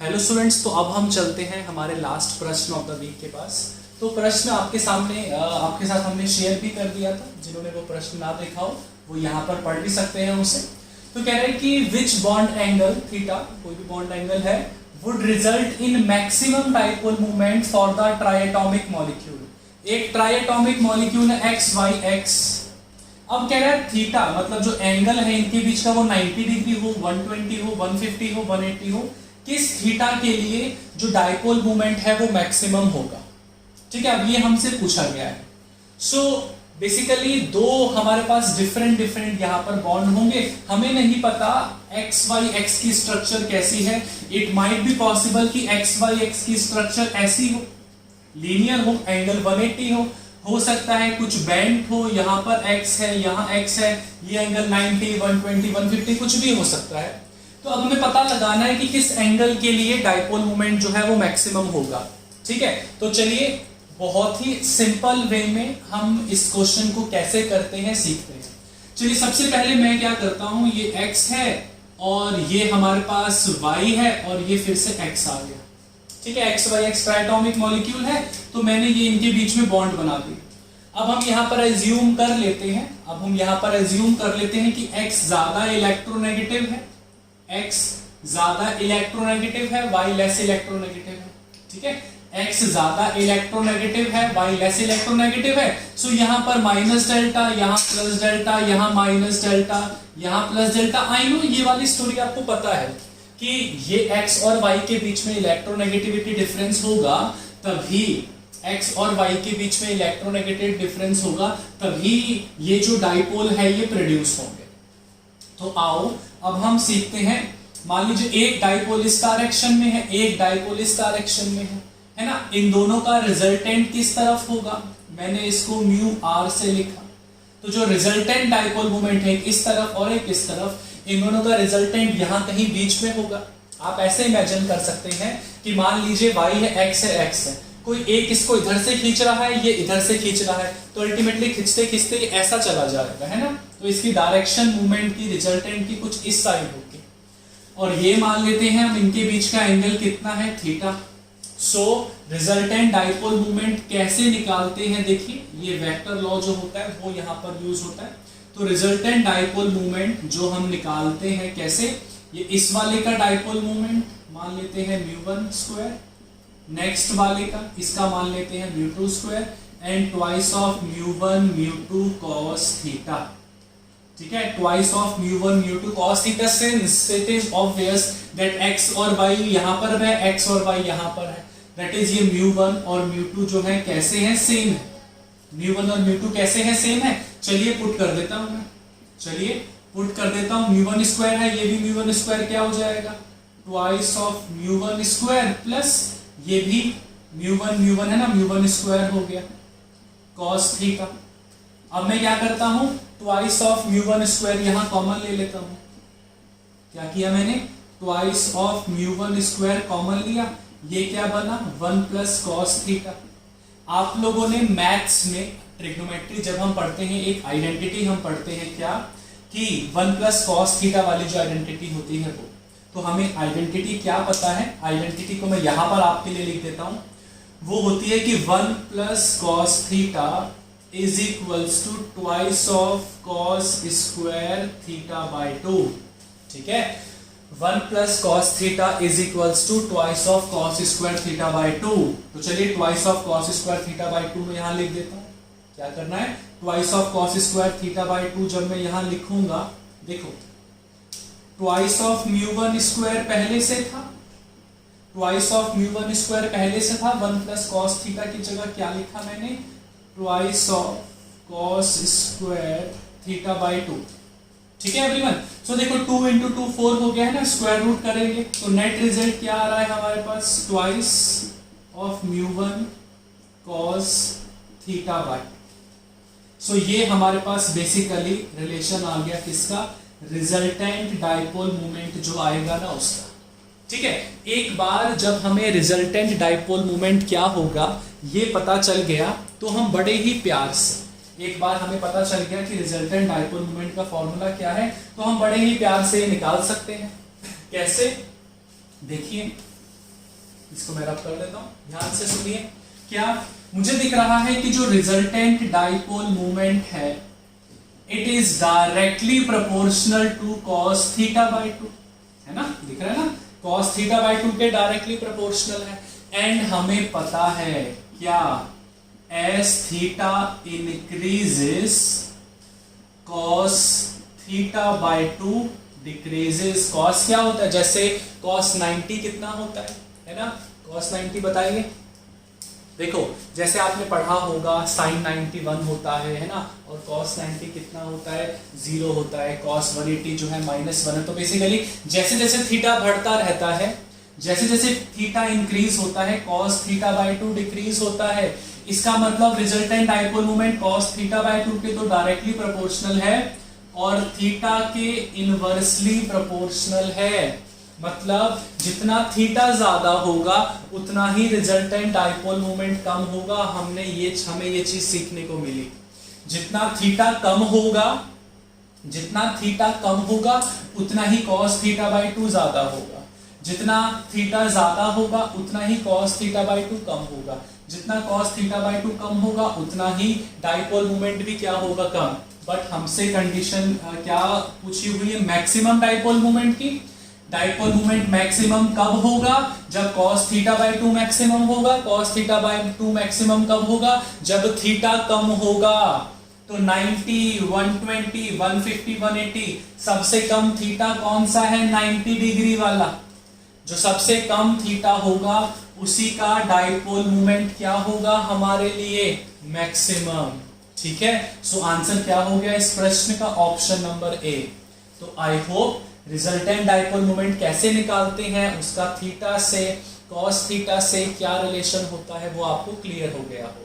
Hello students, तो अब हम चलते हैं हमारे लास्ट प्रश्न ऑफ द वीक के पास। तो प्रश्न आपके सामने आपके साथ हमने शेयर भी कर दिया था। जिन्होंने वो प्रश्न ना देखा हो वो यहाँ पर पढ़ भी सकते हैं उसे। तो कह रहे हैं कि विच बॉन्ड एंगल थीटा, कोई भी बॉन्ड एंगल है, would result in maximum dipole movement for the triatomic molecule. एक ट्राइएटॉमिक मॉलिक्यूल है एक्स वाई एक्स। अब कह रहा है थीटा मतलब जो एंगल है इनके बीच का वो 90 डिग्री हो, 120 हो, 150 हो, 180 हो, किस थीटा के लिए जो डाइपोल मोमेंट है वो मैक्सिमम होगा। ठीक है, अब ये हमसे पूछा गया है। सो बेसिकली दो हमारे पास डिफरेंट यहां पर बॉन्ड होंगे। हमें नहीं पता एक्स वाई एक्स की स्ट्रक्चर कैसी है। इट माइट बी पॉसिबल कि एक्स वाई एक्स की स्ट्रक्चर ऐसी हो, लीनियर हो, एंगल 180 हो सकता है कुछ बेंट हो, यहां पर x है, यहां x है, ये एंगल 90, 120, 150 कुछ भी हो सकता है। तो अब हमें पता लगाना है कि किस एंगल के लिए डाइपोल मोमेंट जो है वो मैक्सिमम होगा। ठीक है, तो चलिए बहुत ही सिंपल वे में हम इस क्वेश्चन को कैसे करते हैं सीखते हैं। चलिए सबसे पहले मैं क्या करता हूं, ये x है और ये हमारे पास y है और ये फिर से x आ गया। ठीक है, X Y X triatomic molecule है, तो मैंने ये इनके बीच में बॉन्ड बना दिया। अब हम यहाँ पर एज्यूम कर लेते हैं कि x ज्यादा इलेक्ट्रोनेगेटिव है, x ज्यादा इलेक्ट्रोनेगेटिव है, y लेस इलेक्ट्रोनेगेटिव है। ठीक है, x ज्यादा इलेक्ट्रोनेगेटिव है, y लेस इलेक्ट्रोनेगेटिव है। सो यहाँ पर माइनस डेल्टा, यहाँ प्लस डेल्टा, यहाँ माइनस डेल्टा, यहाँ प्लस डेल्टा। आई नो ये वाली स्टोरी आपको पता है कि ये x और y के बीच में इलेक्ट्रोनेगेटिविटी डिफरेंस होगा, तभी x और y के बीच में इलेक्ट्रोनेगेटिव डिफरेंस होगा, तभी ये जो डाइपोल है ये प्रोड्यूस होंगे। तो आओ अब हम सीखते हैं। मान लीजिए एक डाइपोल इस डायरेक्शन में है, एक डाइपोल इस डायरेक्शन में है ना। इन दोनों का रिजल्टेंट किस तरफ होगा, मैंने इसको म्यू आर से लिखा। तो जो रिजल्टेंट डाइपोल मोमेंट है इस तरफ और एक इस तरफ, इन दोनों का रिजल्टेंट यहां कहीं बीच में होगा। आप ऐसे इमेजिन कर सकते हैं कि मान लीजिए y है, x है, x है, कोई एक इसको इधर से खींच रहा है, ये इधर से खींच रहा है, तो अल्टीमेटली खींचते खींचते ये ऐसा चला जाएगा, है ना। तो इसकी डायरेक्शन मूवमेंट की रिजल्टेंट की कुछ इस साइड होगी। और ये मान लेते हैं हम इनके बीच का एंगल कितना है, theta. So resultant dipole movement कैसे निकालते हैं, देखिए ये वेक्टर लॉ जो होता है वो यहाँ पर यूज होता है। तो रिजल्टेंट डाइपोल मूवमेंट जो हम निकालते हैं कैसे, ये इस वाले का डाइपोल मूवमेंट मान लेते हैं μ1 स्क्वायर, नेक्स्ट वाले का इसका मान लेते हैं μ2 square, and twice of μ1 μ2 cos theta. ठीक है, twice of μ1 μ2 cos theta, since it is obvious that x और y यहां पर है, x और y यहां पर है, दैट इज ये μ1 और μ2 जो है कैसे हैं, सेम है। μ1 और μ2 कैसे हैं, सेम है। चलिए पुट कर देता हूं μ1 स्क्वायर है, ये भी μ1 स्क्वायर क्या हो जाएगा, ट्वाइस ऑफ μ1 स्क्वायर प्लस ये भी μ1 है ना, μ1 स्क्वायर हो गया cos थीटा। अब मैं क्या करता हूं, ट्वाइस ऑफ μ1 स्क्वायर यहां कॉमन ले लेता हूं। क्या किया मैंने, ट्वाइस ऑफ μ1 स्क्वायर कॉमन लिया, ये क्या बना 1 प्लस cos थीटा। आप लोगों ने मैथ्स में ट्रिग्नोमेट्री जब हम पढ़ते हैं एक आइडेंटिटी हम पढ़ते हैं क्या, कि 1 प्लस cos थीटा वाली जो आइडेंटिटी होती है वो, तो हमें आइडेंटिटी क्या पता है, आइडेंटिटी को मैं यहां पर आपके लिए लिख देता हूं। वो होती है कि 1 plus cos theta is equals to twice of cos square theta by 2। ठीक है, 1 plus cos theta is equals to twice of cos square theta by 2। तो चलिए twice of cos square theta by 2 में यहां लिख देता हूं। क्या करना है, twice of cos square theta by 2 जब मैं यहां लिखूंगा, देखो ट्वाइस ऑफ μ1 स्क्वायर पहले से था, ट्वाइस ऑफ μ1 स्क्वायर पहले से था, 1 प्लस cos थीटा की जगह क्या लिखा मैंने, twice of cos square theta by 2। ठीक है एवरीवन, सो देखो 2 इंटू 2 4 हो गया है ना, स्क्वायर रूट करेंगे तो नेट रिजल्ट क्या आ रहा है हमारे पास, twice of μ1 cos theta by. So ये हमारे पास बेसिकली रिलेशन आ गया किसका, रिजल्टेंट डाइपोल मोमेंट जो आएगा ना उसका। ठीक है, एक बार जब हमें रिजल्टेंट डाइपोल मोमेंट क्या होगा ये पता चल गया, तो हम बड़े ही प्यार से, एक बार हमें पता चल गया कि रिजल्टेंट डाइपोल मोमेंट का फॉर्मूला क्या है, तो हम बड़े ही प्यार से निकाल सकते हैं। कैसे, देखिए इसको मैं रब कर देता हूं, ध्यान से सुनिए। क्या मुझे दिख रहा है कि जो रिजल्टेंट डाइपोल मोमेंट है it is directly proportional to cos theta by 2, है ना, दिख रहा है ना, कॉस थीटा बाय 2 के डायरेक्टली प्रोपोर्शनल है। एंड हमें पता है क्या, S theta increases cos theta by 2 decreases. Cos क्या होता है, जैसे कॉस 90 कितना होता है ना, कॉस 90 बताइए। देखो जैसे आपने पढ़ा होगा साइन 91 होता है ना, और कॉस 90 कितना होता है, 0 होता है। कॉस 180 जो है -1 है। तो बेसिकली जैसे जैसे थीटा बढ़ता रहता है, जैसे जैसे थीटा इंक्रीज होता है, कॉस थीटा बाय 2 डिक्रीज होता है। इसका मतलब resultant dipole moment cos theta by 2 के तो डायरेक्टली प्रोपोर्शनल है और थीटा के इनवर्सली प्रोपोर्शनल है। मतलब जितना थीटा ज्यादा होगा उतना ही रिजल्टेंट डाइपोल मोमेंट कम होगा। हमें ये चीज सीखने को मिली। जितना थीटा कम होगा उतना ही कॉस थीटा बाय 2 ज्यादा होगा। जितना थीटा ज्यादा होगा उतना ही कॉस थीटा बाय 2 कम होगा। जितना कॉस थीटा बाय 2 कम होगा उतना ही डाइपोल मोमेंट भी क्या होगा, कम। बट हमसे कंडीशन क्या पूछी हुई है, मैक्सिमम डाइपोल मोमेंट की। डाइपोल मोमेंट मैक्सिमम कब होगा, जब cos थीटा बाय 2 मैक्सिमम होगा। cos थीटा बाय 2 मैक्सिमम कब होगा, जब थीटा कम होगा। तो 90, 120, 150, 180 सबसे कम थीटा कौन सा है, 90 डिग्री वाला। जो सबसे कम थीटा होगा उसी का डाइपोल मोमेंट क्या होगा हमारे लिए, मैक्सिमम। ठीक है, सो आंसर क्या हो गया इस प्रश्न का, ऑप्शन नंबर ए। तो I hope resultant dipole moment कैसे निकालते हैं, उसका थीटा से, कॉस थीटा से क्या रिलेशन होता है वो आपको क्लियर हो गया हो।